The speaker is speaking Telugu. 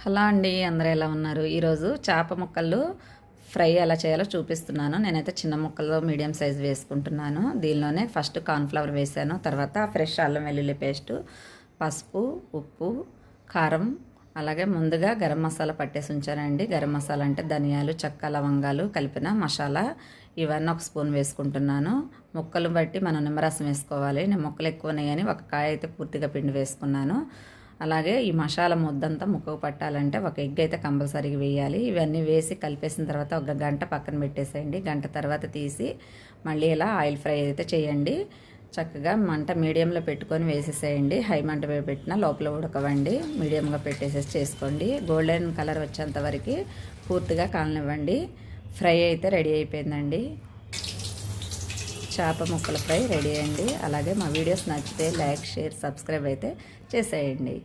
హలో అండి, అందరూ ఎలా ఉన్నారు? ఈరోజు చేప ముక్కలు ఫ్రై ఎలా చేయాలో చూపిస్తున్నాను. నేనైతే చిన్న ముక్కల్లో మీడియం సైజ్ వేసుకుంటున్నాను. దీనిలోనే ఫస్ట్ కార్న్ఫ్లవర్ వేసాను, తర్వాత ఫ్రెష్ అల్లం వెల్లుల్లి పేస్టు, పసుపు, ఉప్పు, కారం, అలాగే ముందుగా గరం మసాలా పట్టేసి ఉంచానండి. గరం మసాలా అంటే ధనియాలు, చెక్క, లవంగాలు కలిపిన మసాలా. ఇవన్నీ ఒక స్పూన్ వేసుకుంటున్నాను. ముక్కలు బట్టి మనం నిమ్మరసం వేసుకోవాలి. నేను ముక్కలు ఎక్కువ ఉన్నాయని ఒక కాయ అయితే పూర్తిగా పిండి వేసుకున్నాను. అలాగే ఈ మసాలా ముద్దంతా ముక్కకు పట్టాలంటే ఒక ఎగ్ అయితే కంపల్సరీగా వేయాలి. ఇవన్నీ వేసి కలిపేసిన తర్వాత ఒక గంట పక్కన పెట్టేసేయండి. గంట తర్వాత తీసి మళ్ళీ ఇలా ఆయిల్ ఫ్రై అయితే చేయండి. చక్కగా మంట మీడియంలో పెట్టుకొని వేసేసేయండి. హై మంట పెట్టినా లోపల ఉడకవండి. మీడియంగా పెట్టేసేసి చేసుకోండి. గోల్డెన్ కలర్ వచ్చేంత వరకు పూర్తిగా కాలనివ్వండి. ఫ్రై అయితే రెడీ అయిపోయిందండి. చేప ముక్కల ఫ్రై రెడీ అయ్యండి. అలాగే మా వీడియోస్ నచ్చితే లైక్, షేర్, సబ్స్క్రైబ్ అయితే చేసేయండి.